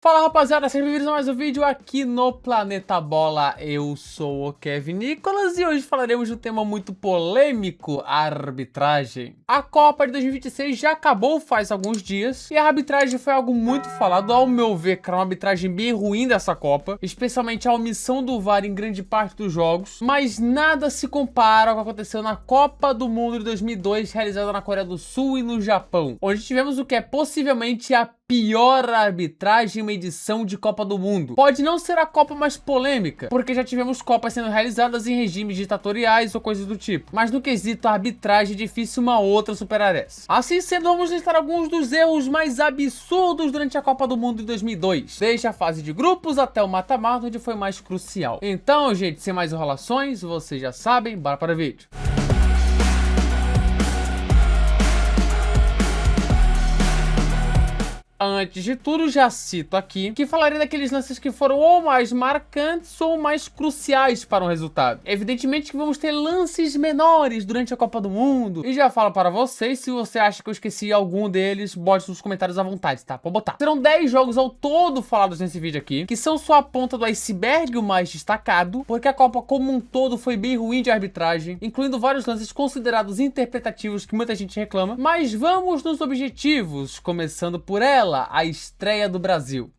Fala rapaziada, sejam bem-vindos a mais um vídeo aqui no Planeta Bola. Eu sou o Kevin Nicolas e hoje falaremos de um tema muito polêmico, a arbitragem. A Copa de 2026 já acabou faz alguns dias e a arbitragem foi algo muito falado, ao meu ver, que era uma arbitragem bem ruim dessa Copa, especialmente a omissão do VAR em grande parte dos jogos, mas nada se compara ao que aconteceu na Copa do Mundo de 2002, realizada na Coreia do Sul e no Japão, onde tivemos o que é possivelmente a pior arbitragem em uma edição de Copa do Mundo. Pode não ser a Copa mais polêmica, porque já tivemos Copas sendo realizadas em regimes ditatoriais ou coisas do tipo, mas no quesito arbitragem é difícil uma outra superar essa. Assim sendo, vamos listar alguns dos erros mais absurdos durante a Copa do Mundo de 2002, desde a fase de grupos até o mata-mata, onde foi mais crucial. Então, gente, sem mais enrolações, vocês já sabem, bora para o vídeo. Antes de tudo, já cito aqui que falarei daqueles lances que foram ou mais marcantes ou mais cruciais para um resultado. Evidentemente que vamos ter lances menores durante a Copa do Mundo. E já falo para vocês, se você acha que eu esqueci algum deles, bote nos comentários à vontade, tá? Pode botar. Serão 10 jogos ao todo falados nesse vídeo aqui, que são só a ponta do iceberg o mais destacado, porque a Copa como um todo foi bem ruim de arbitragem, incluindo vários lances considerados interpretativos que muita gente reclama. Mas vamos nos objetivos, começando por ela, a estreia do Brasil.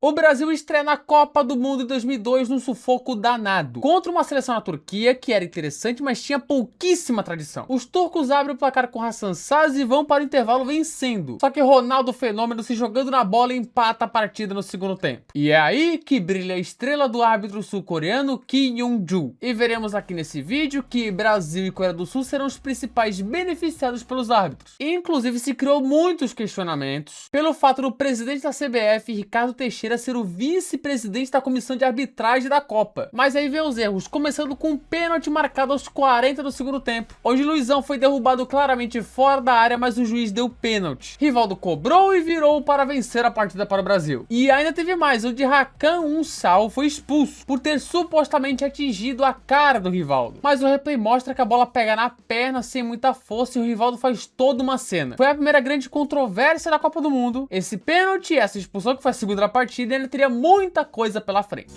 O Brasil estreia na Copa do Mundo de 2002 num sufoco danado, contra uma seleção na Turquia que era interessante, mas tinha pouquíssima tradição. Os turcos abrem o placar com Hasan Saz e vão para o intervalo vencendo. Só que Ronaldo Fenômeno, se jogando na bola, empata a partida no segundo tempo. E é aí que brilha a estrela do árbitro sul-coreano Kim Yong-ju. E veremos aqui nesse vídeo que Brasil e Coreia do Sul serão os principais beneficiados pelos árbitros. E, inclusive, se criou muitos questionamentos pelo fato do presidente da CBF, Ricardo Teixeira, ser o vice-presidente da comissão de arbitragem da Copa. Mas aí vem os erros, começando com um pênalti marcado aos 40 do segundo tempo, onde Luizão foi derrubado claramente fora da área, mas o juiz deu pênalti. Rivaldo cobrou e virou para vencer a partida para o Brasil. E ainda teve mais, onde Hakan Unsal foi expulso por ter supostamente atingido a cara do Rivaldo. Mas o replay mostra que a bola pega na perna sem muita força e o Rivaldo faz toda uma cena. Foi a primeira grande controvérsia da Copa do Mundo. Esse pênalti e essa expulsão, que foi a segunda da partida, ele teria muita coisa pela frente.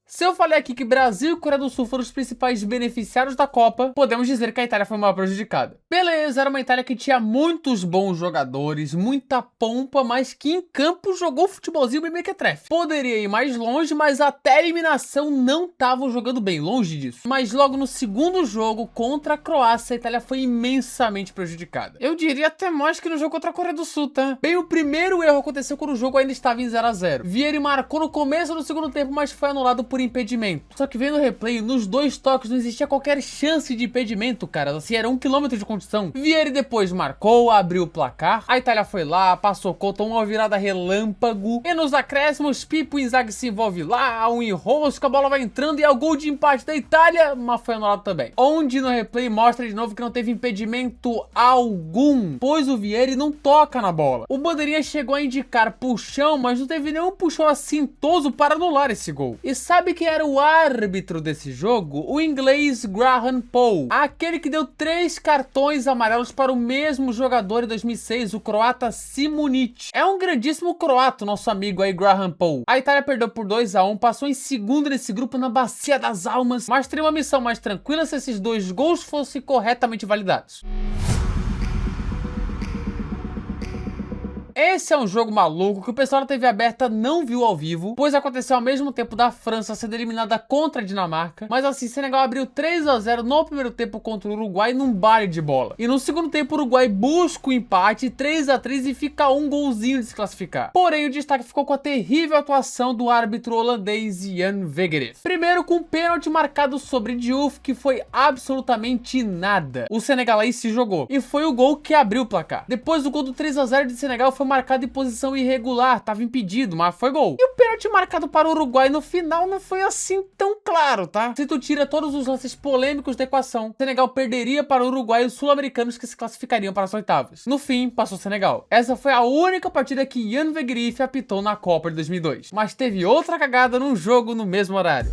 Se eu falei aqui que Brasil e Coreia do Sul foram os principais beneficiários da Copa, podemos dizer que a Itália foi mal prejudicada. Beleza, era uma Itália que tinha muitos bons jogadores, muita pompa, mas que em campo jogou futebolzinho bem mequetrefe. Poderia ir mais longe, mas até a eliminação não estavam jogando bem, longe disso. Mas logo no segundo jogo, contra a Croácia, a Itália foi imensamente prejudicada. Eu diria até mais que no jogo contra a Coreia do Sul, tá? Bem, o primeiro erro aconteceu quando o jogo ainda estava em 0 a 0. Vieri marcou no começo do segundo tempo, mas foi anulado por impedimento. Só que vendo o replay, nos dois toques não existia qualquer chance de impedimento, cara. Assim, era 1 quilômetro de condição. Vieri depois marcou, abriu o placar. A Itália foi lá, passou, contou uma virada relâmpago. E nos acréscimos, Pipo Inzaghi se envolve lá, um enrosco, a bola vai entrando e é o gol de empate da Itália, mas foi anulado também. Onde no replay mostra de novo que não teve impedimento algum, pois o Vieri não toca na bola. O bandeirinha chegou a indicar puxão, mas não teve nenhum puxão assintoso para anular esse gol. E sabe quem era o árbitro desse jogo? O inglês Graham Poll, aquele que deu 3 cartões amarelos para o mesmo jogador em 2006, o croata Simunic. É um grandíssimo croata, nosso amigo aí, Graham Poll. A Itália perdeu por 2 a 1, passou em segundo nesse grupo na Bacia das Almas, mas teria uma missão mais tranquila se esses 2 gols fossem corretamente validados. Esse é um jogo maluco que o pessoal da TV aberta não viu ao vivo, pois aconteceu ao mesmo tempo da França sendo eliminada contra a Dinamarca, mas assim, Senegal abriu 3 a 0 no primeiro tempo contra o Uruguai num baile de bola. E no segundo tempo o Uruguai busca o empate 3 a 3 e fica um golzinho de se classificar. Porém, o destaque ficou com a terrível atuação do árbitro holandês Jan Wegerer. Primeiro com um pênalti marcado sobre Diouf, que foi absolutamente nada. O senegalês se jogou e foi o gol que abriu o placar. Depois o gol do 3 a 0 de Senegal foi marcado em posição irregular, tava impedido, mas foi gol. E o pênalti marcado para o Uruguai no final não foi assim tão claro, tá? Se tu tira todos os lances polêmicos da equação, Senegal perderia para o Uruguai e os sul-americanos que se classificariam para as oitavas. No fim, passou Senegal. Essa foi a única partida que Jan Wegerif apitou na Copa de 2002. Mas teve outra cagada num jogo no mesmo horário.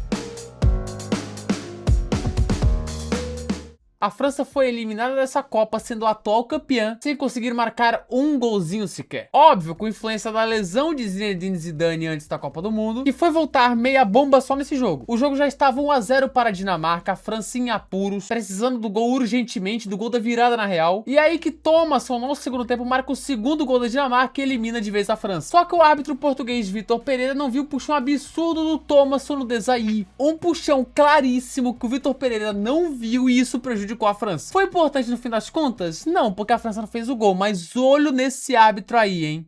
A França foi eliminada dessa Copa, sendo a atual campeã, sem conseguir marcar um golzinho sequer. Óbvio, com influência da lesão de Zinedine Zidane antes da Copa do Mundo, que foi voltar meia bomba só nesse jogo. O jogo já estava 1 a 0 para a Dinamarca, a França em apuros, precisando do gol urgentemente, do gol da virada na real. E aí que Thomasson, no segundo tempo, marca o segundo gol da Dinamarca e elimina de vez a França. Só que o árbitro português Vitor Pereira não viu o puxão absurdo do Thomasson no Desailly. Um puxão claríssimo que o Vitor Pereira não viu e isso prejudicou a França. Foi importante no fim das contas? Não, porque a França não fez o gol, mas olho nesse árbitro aí, hein?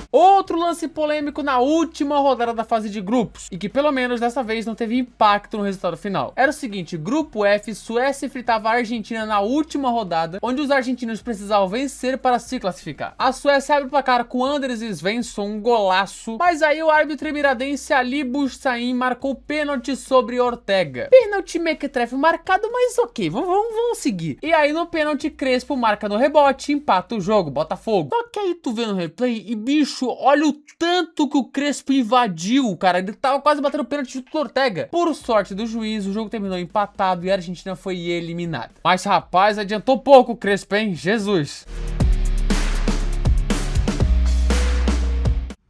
Outro lance polêmico na última rodada da fase de grupos, e que pelo menos dessa vez não teve impacto no resultado final. Era o seguinte, grupo F, Suécia enfrentava a Argentina na última rodada, onde os argentinos precisavam vencer para se classificar. A Suécia abre o placar com Anders Svensson, um golaço, mas aí o árbitro emiradense Ali Boussaïm marcou pênalti sobre Ortega. Pênalti mequetrefe marcado, mas ok, vamos seguir. E aí no pênalti Crespo marca no rebote, empata o jogo, Botafogo. Só que aí tu vê no replay e bicho, olha o tanto que o Crespo invadiu, cara. Ele tava quase batendo o pênalti do Ortega. Por sorte do juiz, o jogo terminou empatado e a Argentina foi eliminada. Mas, rapaz, adiantou pouco o Crespo, hein? Jesus!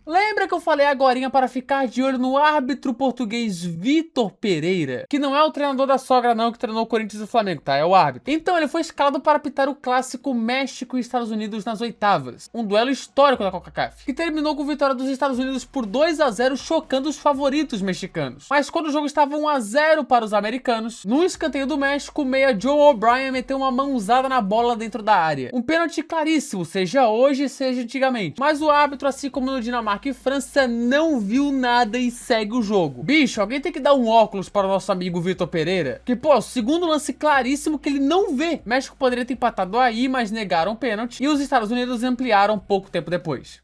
Lembra que eu falei agorinha para ficar de olho no árbitro português Vitor Pereira? Que não é o treinador da sogra não, que treinou o Corinthians e o Flamengo, tá? É o árbitro. Então ele foi escalado para apitar o clássico México e Estados Unidos nas oitavas. Um duelo histórico da CONCACAF, que terminou com vitória dos Estados Unidos por 2 a 0, chocando os favoritos mexicanos. Mas quando o jogo estava 1 a 0 para os americanos, no escanteio do México, o meia Joe O'Brien meteu uma mãozada na bola dentro da área. Um pênalti claríssimo, seja hoje, seja antigamente. Mas o árbitro, assim como no Dinamarca e França, não viu nada e segue o jogo. Bicho, alguém tem que dar um óculos para o nosso amigo Vitor Pereira, que pô, segundo lance claríssimo que ele não vê. México poderia ter empatado aí, mas negaram o pênalti e os Estados Unidos ampliaram pouco tempo depois.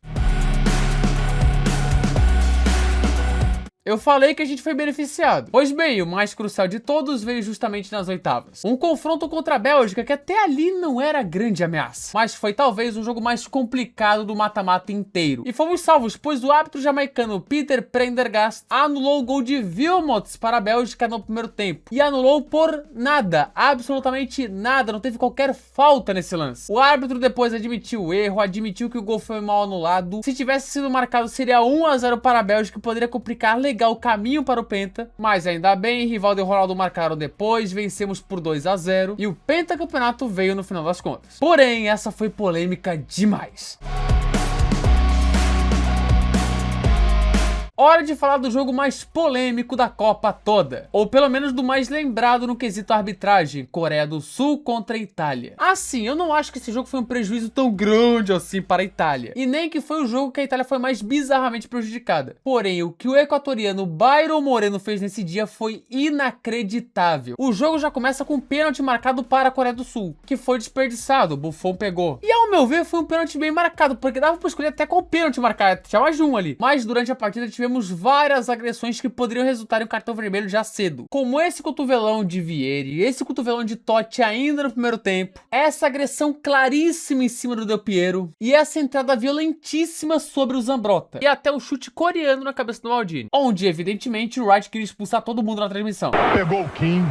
Eu falei que a gente foi beneficiado. Pois bem, o mais crucial de todos veio justamente nas oitavas. Um confronto contra a Bélgica que até ali não era grande ameaça, mas foi talvez o jogo mais complicado do mata-mata inteiro. E fomos salvos, pois o árbitro jamaicano Peter Prendergast anulou o gol de Wilmots para a Bélgica no primeiro tempo. E anulou por nada, absolutamente nada, não teve qualquer falta nesse lance. O árbitro depois admitiu o erro, admitiu que o gol foi mal anulado. Se tivesse sido marcado seria 1 a 0 para a Bélgica e poderia complicar legal o caminho para o Penta, mas ainda bem, Rivaldo e Ronaldo marcaram depois, vencemos por 2 a 0 e o pentacampeonato veio no final das contas. Porém, essa foi polêmica demais. Hora de falar do jogo mais polêmico da Copa toda, ou pelo menos do mais lembrado no quesito arbitragem, Coreia do Sul contra a Itália. Assim, eu não acho que esse jogo foi um prejuízo tão grande assim para a Itália, e nem que foi o jogo que a Itália foi mais bizarramente prejudicada. Porém, o que o equatoriano Byron Moreno fez nesse dia foi inacreditável. O jogo já começa com um pênalti marcado para a Coreia do Sul, que foi desperdiçado, o Buffon pegou. E ao meu ver foi um pênalti bem marcado, porque dava para escolher até qual pênalti marcar, tinha mais de um ali. Mas durante a partida tivemos várias agressões que poderiam resultar em um cartão vermelho já cedo, como esse cotovelão de Vieri, esse cotovelão de Totti ainda no primeiro tempo, essa agressão claríssima em cima do Del Piero e essa entrada violentíssima sobre o Zambrotta e até o chute coreano na cabeça do Maldini, onde evidentemente o Wright queria expulsar todo mundo na transmissão. Pegou o Kim.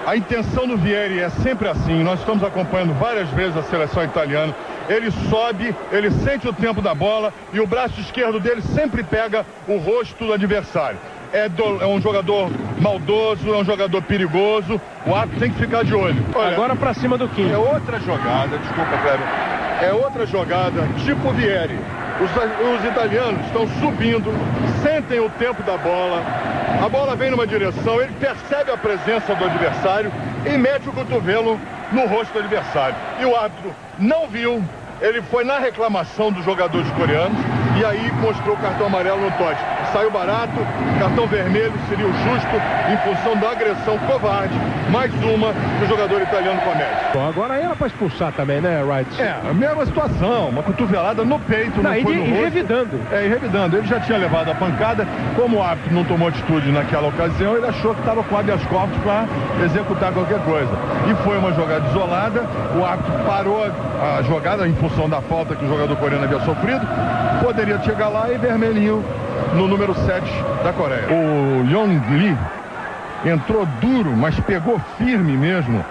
A intenção do Vieri é sempre assim, nós estamos acompanhando várias vezes a seleção italiana, ele sobe, ele sente o tempo da bola e o braço esquerdo dele sempre pega o rosto do adversário. É um jogador maldoso, é um jogador perigoso, o árbitro tem que ficar de olho. Olha, agora pra cima do Kim. É outra jogada, desculpa, Cleber, é outra jogada tipo Vieri. Os italianos estão subindo, sentem o tempo da bola, a bola vem numa direção, ele percebe a presença do adversário e mete o cotovelo no rosto do adversário. E o árbitro não viu, ele foi na reclamação dos jogadores coreanos e aí mostrou o cartão amarelo no Totti. Saiu barato, cartão vermelho seria o justo em função da agressão covarde, mais uma que o jogador italiano comete. Bom, agora era para expulsar também, né, Wright? É, a mesma situação, uma cotovelada no peito, não foi no rosto. E revidando. E revidando. Ele já tinha levado a pancada, como o árbitro não tomou atitude naquela ocasião, ele achou que estava com habeas corpus para executar qualquer coisa. E foi uma jogada isolada, o árbitro parou a jogada em função da falta que o jogador coreano havia sofrido, poderia chegar lá e vermelhinho no número 7 da Coreia. O Leon Lee entrou duro, mas pegou firme mesmo,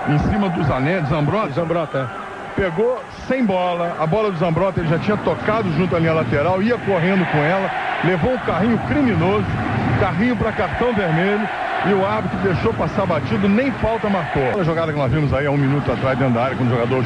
em cima do Zambrotta. Pegou sem bola, a bola do Zambrotta ele já tinha tocado junto à linha lateral, ia correndo com ela, levou um carrinho criminoso, carrinho para cartão vermelho, e o árbitro deixou passar batido, nem falta marcou. A jogada que nós vimos aí há um minuto atrás dentro da área, quando o jogador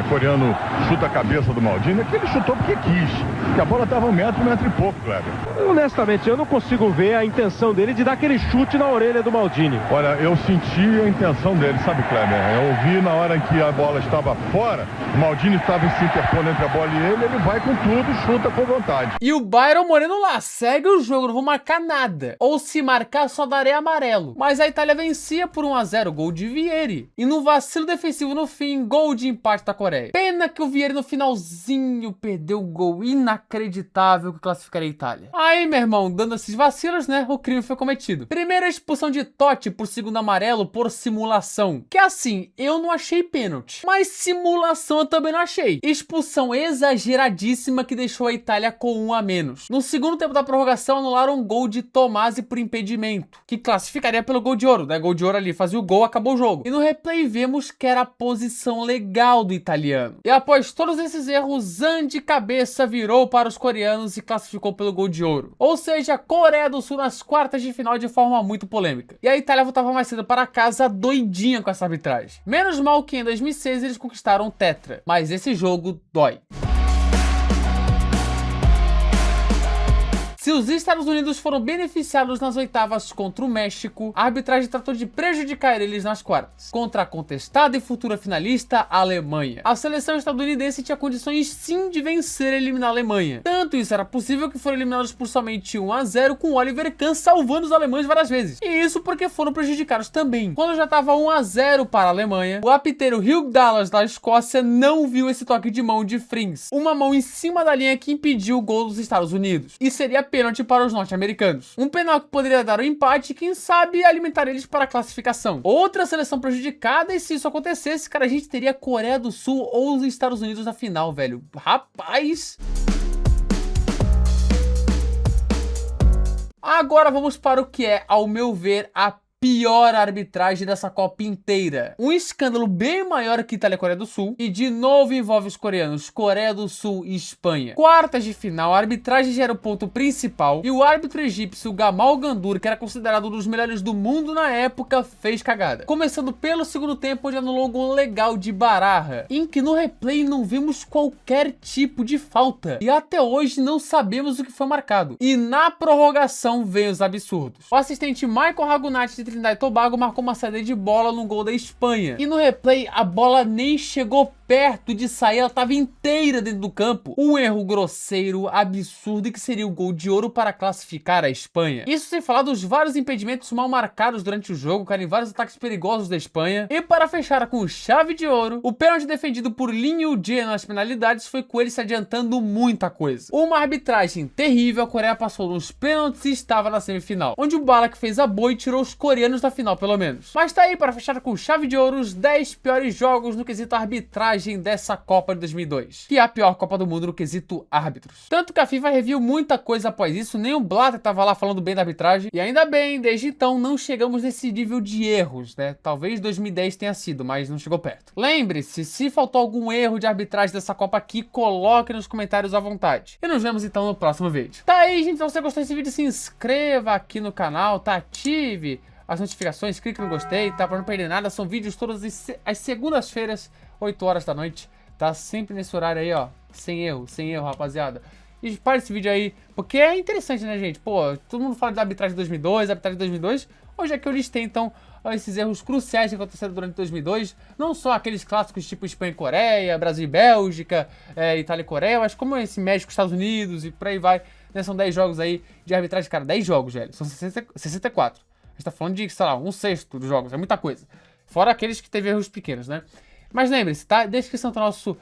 coreano chuta a cabeça do Maldini, é que ele chutou porque quis, que a bola estava um metro e pouco, Kleber. Honestamente, eu não consigo ver a intenção dele de dar aquele chute na orelha do Maldini. Olha, eu senti a intenção dele, sabe, Kleber? Eu ouvi na hora em que a bola estava fora, o Maldini estava se interpondo entre a bola e ele vai com tudo, chuta com vontade. E o Byron Moreno lá, segue o jogo, não vou marcar nada. Ou se marcar, só darei amarelo. Mas a Itália vencia por 1-0, gol de Vieri. E no vacilo defensivo no fim, gol de empate da Coreia. Pena que o Vieri no finalzinho perdeu o gol inacreditável que classificaria a Itália. Aí, meu irmão, dando esses vacilos, né, o crime foi cometido. Primeira expulsão de Totti por segundo amarelo por simulação. Que assim, eu não achei pênalti. Mas simulação eu também não achei. Expulsão exageradíssima que deixou a Itália com 1 a menos. No segundo tempo da prorrogação, anularam um gol de Tomasi por impedimento, que classificaria pelo gol de ouro, né? Gol de ouro ali, fazia o gol, acabou o jogo. E no replay vemos que era a posição legal do italiano. E após todos esses erros, Zan de cabeça virou para os coreanos e classificou pelo gol de ouro. Ou seja, Coreia do Sul nas quartas de final de forma muito polêmica. E a Itália voltava mais cedo para casa doidinha com essa arbitragem. Menos mal que em 2006 eles conquistaram o Tetra. Mas esse jogo dói. Se os Estados Unidos foram beneficiados nas oitavas contra o México, a arbitragem tratou de prejudicar eles nas quartas, contra a contestada e futura finalista Alemanha. A seleção estadunidense tinha condições sim de vencer e eliminar a Alemanha. Tanto isso era possível que foram eliminados por somente 1-0, com Oliver Kahn salvando os alemães várias vezes. E isso porque foram prejudicados também. Quando já estava 1-0 para a Alemanha, o apiteiro Hugh Dallas da Escócia não viu esse toque de mão de Frings, uma mão em cima da linha que impediu o gol dos Estados Unidos. E seria pênalti para os norte-americanos. Um penal que poderia dar um empate e, quem sabe, alimentar eles para a classificação. Outra seleção prejudicada, e se isso acontecesse, cara, a gente teria a Coreia do Sul ou os Estados Unidos na final, velho. Rapaz! Agora vamos para o que é, ao meu ver, a pior arbitragem dessa Copa inteira. Um escândalo bem maior que Itália e Coreia do Sul, e de novo envolve os coreanos, Coreia do Sul e Espanha. Quartas de final, a arbitragem já era o ponto principal, e o árbitro egípcio Gamal Gandour, que era considerado um dos melhores do mundo na época, fez cagada. Começando pelo segundo tempo, onde anulou um gol legal de Baraja, em que no replay não vimos qualquer tipo de falta, e até hoje não sabemos o que foi marcado. E na prorrogação veio os absurdos. O assistente Michael Ragunati de Trinidad e Tobago marcou uma saída de bola no gol da Espanha. E no replay, a bola nem chegou perto de sair, ela estava inteira dentro do campo. Um erro grosseiro, absurdo, e que seria o gol de ouro para classificar a Espanha. Isso sem falar dos vários impedimentos mal marcados durante o jogo, cara, em vários ataques perigosos da Espanha. E para fechar com chave de ouro, o pênalti defendido por Lin Yu-jae nas penalidades foi com ele se adiantando muita coisa. Uma arbitragem terrível, a Coreia passou nos pênaltis e estava na semifinal, onde o Ballack fez a boa e tirou os coreanos da final, pelo menos. Mas tá aí, para fechar com chave de ouro, os 10 piores jogos no quesito arbitragem dessa Copa de 2002, que é a pior Copa do Mundo no quesito árbitros. Tanto que a FIFA reviu muita coisa após isso, nem o Blatter tava lá falando bem da arbitragem, e ainda bem, desde então não chegamos nesse nível de erros, né? Talvez 2010 tenha sido, mas não chegou perto. Lembre-se, se faltou algum erro de arbitragem dessa Copa aqui, coloque nos comentários à vontade. E nos vemos então no próximo vídeo. Tá aí, gente, se você gostou desse vídeo, se inscreva aqui no canal, tá? Ative as notificações, clique no gostei, tá? Pra não perder nada, são vídeos todas as segundas-feiras, 8 horas da noite, tá? Sempre nesse horário aí, ó, sem erro, rapaziada. E para esse vídeo aí, porque é interessante, né, gente? Pô, todo mundo fala da arbitragem de 2002, arbitragem de 2002, hoje é que eu listei, então, esses erros cruciais que aconteceram durante 2002, não só aqueles clássicos tipo Espanha e Coreia, Brasil e Bélgica, Itália e Coreia, mas como esse México e Estados Unidos e por aí vai, né? São 10 jogos aí de arbitragem, cara, 10 jogos, velho, são 64. A gente tá falando de, sei lá, 1/6 dos jogos, é muita coisa. Fora aqueles que teve erros pequenos, né? Mas lembre-se, tá? Descrição do nosso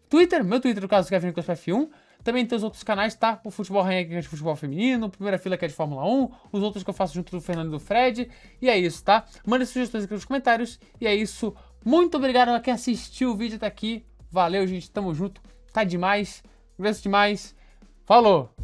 Twitter, meu Twitter, no caso, Kevin Nicolas F1. Também tem os outros canais, tá? O Futebol Rainha, que é de futebol feminino, Primeira Fila, que é de Fórmula 1, os outros que eu faço junto do Fernando e do Fred. E é isso, tá? Mande sugestões aqui nos comentários. E é isso. Muito obrigado a quem assistiu o vídeo até aqui. Valeu, gente. Tamo junto. Tá demais. Agradeço demais. Falou!